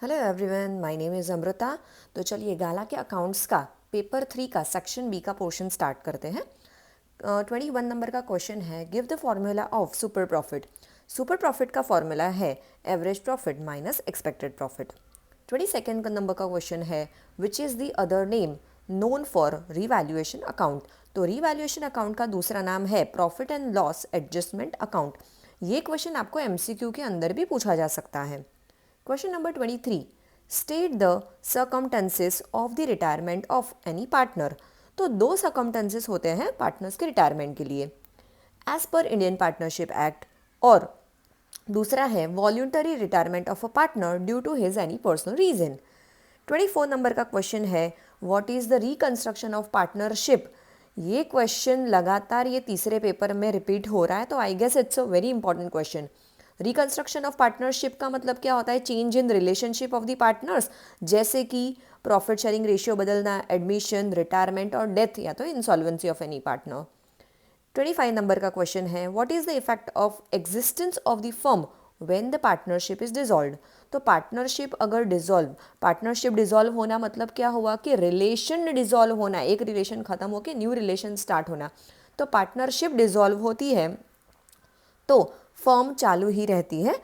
Hello everyone, my name is Amrita. तो चलिए गाला के अकाउंट्स का पेपर 3 का सेक्शन बी का पोर्शन स्टार्ट करते हैं। 21 नंबर का क्वेश्चन है, give the formula of super profit. Super profit का फॉर्मूला है average profit minus expected profit. 22 number का क्वेश्चन है, which is the other name known for revaluation account. तो रीवैल्यूएशन अकाउंट का दूसरा नाम है profit and loss adjustment account. ये क्वेश्चन आपको एमसीक्यू के अंदर भी पूछा जा सकता है। Question number 23, state the circumstances of the retirement of any partner. तो दो सर्कमटेंसेस होते हैं पार्टनर्स के रिटायरमेंट के लिए as per Indian partnership act, और दूसरा है voluntary retirement of a partner due to his any personal reason. 24 नंबर का क्वेश्चन है, what is the reconstruction of partnership. ये क्वेश्चन लगातार ये तीसरे पेपर में रिपीट हो रहा है, तो I guess it's a very important question. Reconstruction of partnership का मतलब क्या होता है? Change in relationship of the partners, जैसे कि प्रॉफिट शेयरिंग रेशियो बदलना, एडमिशन, रिटायरमेंट और डेथ, या तो insolvency of any partner. 25 number का क्वेश्चन है, what is the effect of existence of the firm when the partnership is dissolved. तो partnership dissolve होना मतलब क्या हुआ कि रिलेशन डिसॉल्व होना, एक रिलेशन खत्म होकर न्यू रिलेशन स्टार्ट होना। तो पार्टनरशिप डिसॉल्व होती है तो फर्म चालू ही रहती है,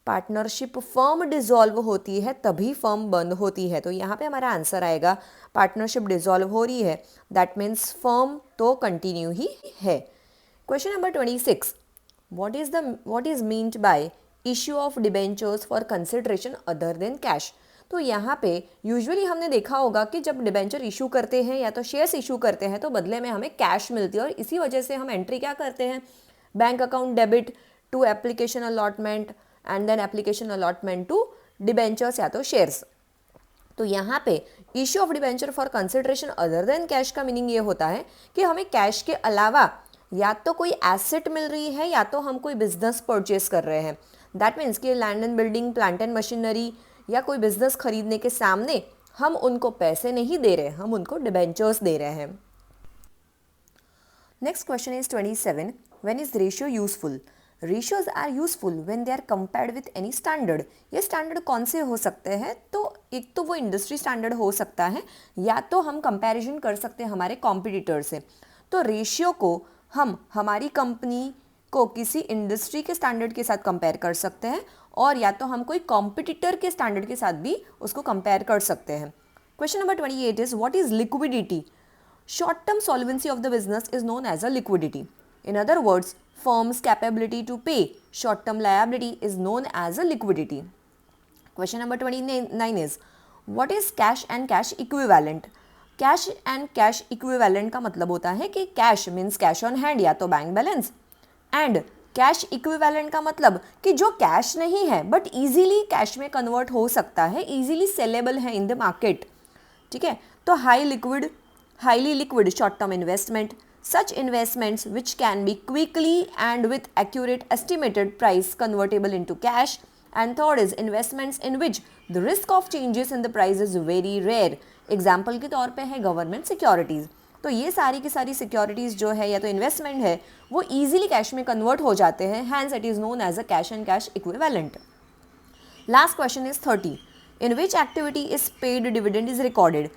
पार्टनरशिप फर्म डिसॉल्व होती है तभी फर्म बंद होती है। तो यहाँ पे हमारा आंसर आएगा पार्टनरशिप डिसॉल्व हो रही है, दैट मीन्स फर्म तो कंटिन्यू ही है। Question number 26, what is meant by issue of debentures for consideration other than cash. तो यहाँ पे यूजुअली हमने देखा होगा कि जब डिबेंचर इशू करते हैं या तो शेयर्स इशू करते हैं तो बदले में हमें कैश मिलती है, और इसी वजह से हम एंट्री क्या करते हैं, bank account debit to application allotment and then application allotment to debentures या तो शेयर्स। तो यहाँ पे issue of debenture for consideration other than cash का मीनिंग ये होता है कि हमें कैश के अलावा या तो कोई एसेट मिल रही है या तो हम कोई बिजनेस परचेस कर रहे हैं। दैट मीन्स कि land and building, plant and machinery या कोई बिजनेस खरीदने के सामने हम उनको पैसे नहीं दे रहे, हम उनको डिबेंचर्स दे रहे हैं। Next question is 27, when is ratio useful. Ratios are useful when they are compared with any standard. ये स्टैंडर्ड कौन से हो सकते हैं? तो एक तो वो इंडस्ट्री स्टैंडर्ड हो सकता है, या तो हम कंपैरिजन कर सकते हैं हमारे कॉम्पिटिटर से। तो रेशियो को हम हमारी कंपनी को किसी इंडस्ट्री के स्टैंडर्ड के साथ कंपेयर कर सकते हैं, और या तो हम कोई कॉम्पिटिटर के स्टैंडर्ड के साथ भी उसको कंपेयर कर सकते हैं। Question number 28 is, what is liquidity. Short-term solvency of the business is known as a liquidity. In other words, firm's capability to pay short-term liability is known as a liquidity. Question number 29 is, what is cash and cash equivalent? Cash and cash equivalent का मतलब होता है कि cash means cash on hand या तो bank balance, and cash equivalent का मतलब कि जो कैश नहीं है बट इजीली कैश में कन्वर्ट हो सकता है, इजीली सेलेबल है इन द मार्केट। ठीक है, तो highly liquid short-term investment, such investments which can be quickly and with accurate estimated price convertible into cash. And third is investments in which the risk of changes in the price is very rare. Example के तौर पे है government securities. तो ये सारी की सारी securities जो है या तो इन्वेस्टमेंट है वो ईजिली कैश में कन्वर्ट हो जाते हैं, hence it is known as a cash and cash equivalent. Last question is 30, in which activity is paid dividend is recorded.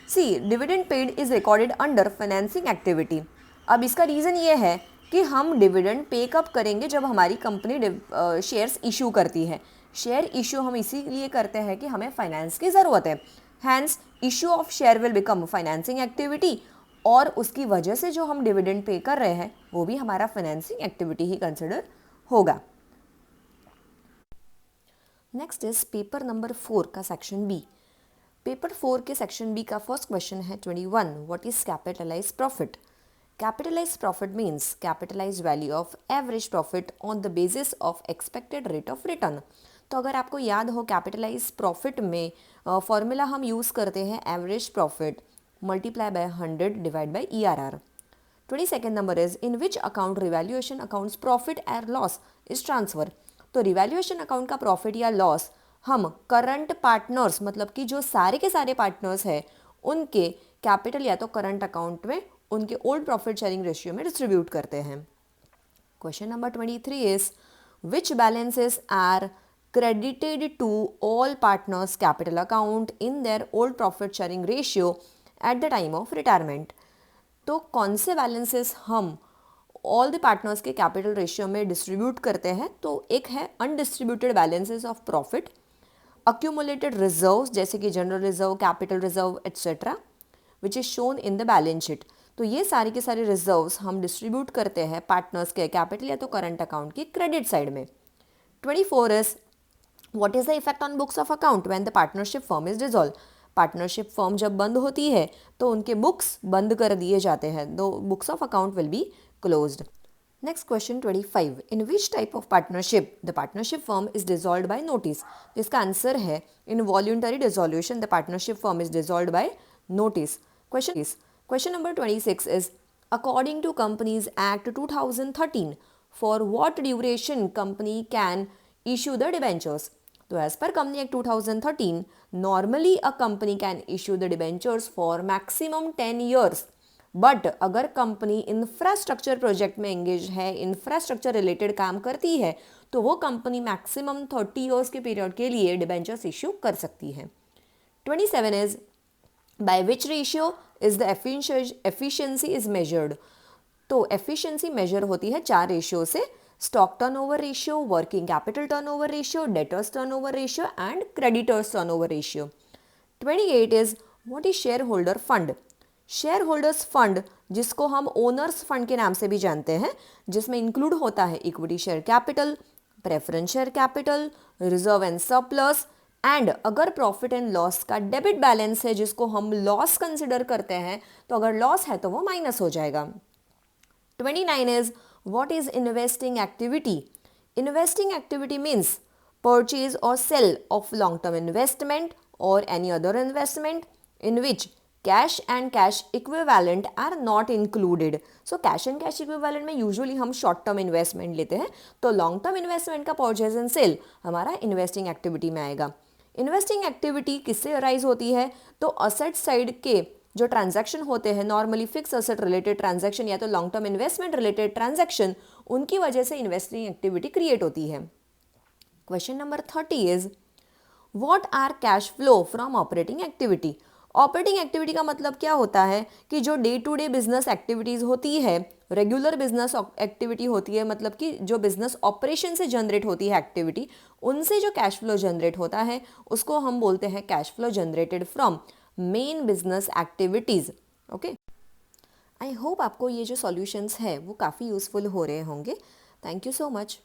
C dividend paid is recorded under financing activity. अब इसका reason ये है कि हम dividend pay कब करेंगे, जब हमारी कंपनी शेयर्स इशू करती है। शेयर इशू हम इसीलिए करते हैं कि हमें फाइनेंस की ज़रूरत है, hence issue of share will become financing activity, और उसकी वजह से जो हम डिविडेंड पे कर रहे हैं वो भी हमारा फाइनेंसिंग एक्टिविटी ही कंसिडर होगा। नेक्स्ट इज पेपर नंबर 4 का सेक्शन बी। पेपर 4 के सेक्शन बी का फर्स्ट क्वेश्चन है 21, what is capitalised profit. Capitalised profit means capitalised value of average profit on the basis of expected rate of return. तो अगर आपको याद हो capitalised profit में फॉर्मूला हम यूज़ करते हैं average profit multiply by 100 divide by ERR। 22nd number is, in which account revaluation accounts profit and loss is transfer. तो रिवैल्यूएशन अकाउंट का प्रॉफिट या लॉस हम करंट पार्टनर्स, मतलब कि जो सारे के सारे पार्टनर्स हैं उनके कैपिटल या तो करंट अकाउंट में उनके ओल्ड प्रॉफिट शेयरिंग रेशियो में डिस्ट्रीब्यूट करते हैं। Question number 23 is, which balances are credited to all partners capital account in their old profit sharing ratio at the time of retirement। तो कौन से बैलेंसेस हम all the partners के capital ratio में distribute करते हैं? तो एक है undistributed balances of profit, accumulated reserves जैसे कि general reserve, capital reserve etcetera, which is shown in the balance sheet. तो ये सारी के सारे रिजर्व्स हम डिस्ट्रीब्यूट करते हैं पार्टनर्स के कैपिटल या तो करंट अकाउंट की क्रेडिट साइड में। 24 is what is the effect on books of account when the partnership firm is dissolve. Partnership firm जब बंद होती है तो उनके बुक्स बंद कर दिए जाते हैं, दो books of account will be closed. Next question 25, in which type of partnership the partnership firm is dissolved by notice? तो इसका आंसर है in voluntary dissolution the partnership firm is dissolved by notice। Question number 26 is according to Companies Act 2013 for what duration company can issue the debentures? तो as per Company Act 2013 normally a company can issue the debentures for maximum 10 years। But अगर company infrastructure project में engage है, infrastructure related काम करती है, तो वो company maximum 30 years के पीरियड के लिए डिबेंचर्स इश्यू कर सकती है। 27 is by which ratio is the efficiency is measured. तो एफिशिएंसी मेजर होती है 4 रेशियो से, stock turnover ratio, working capital turnover ratio, debtors turnover ratio and creditors turnover ratio. 28 is what is share holder fund. Share holders fund जिसको हम owner's fund के नाम से भी जानते हैं, जिसमें इंक्लूड होता है equity share capital, preference share capital, reserve and surplus and अगर प्रॉफिट एंड लॉस का डेबिट बैलेंस है जिसको हम लॉस कंसिडर करते हैं, तो अगर लॉस है तो वो माइनस हो जाएगा। 29 is what is investing activity. Investing activity means purchase और sale of long term investment और any other investment in which cash and cash equivalent are not included. So cash and cash equivalent में usually हम short term investment लेते हैं, तो long term investment का purchase and sale हमारा investing activity में आएगा। इन्वेस्टिंग एक्टिविटी किससे अराइज होती है? तो असेट साइड के जो ट्रांजैक्शन होते हैं, normally fix asset related transaction या तो long term investment related transaction, उनकी वजह से इन्वेस्टिंग एक्टिविटी क्रिएट होती है। Question number 30 is what are cash flow from operating activity. Operating activity का मतलब क्या होता है कि जो day to day business activities होती है, रेगुलर बिजनेस एक्टिविटी होती है, मतलब कि जो बिजनेस ऑपरेशन से जनरेट होती है एक्टिविटी, उनसे जो कैश फ्लो जनरेट होता है उसको हम बोलते हैं cash flow generated from main business activities. Okay, I hope आपको ये जो सॉल्यूशंस है वो काफ़ी यूज़फुल हो रहे होंगे। Thank you so much.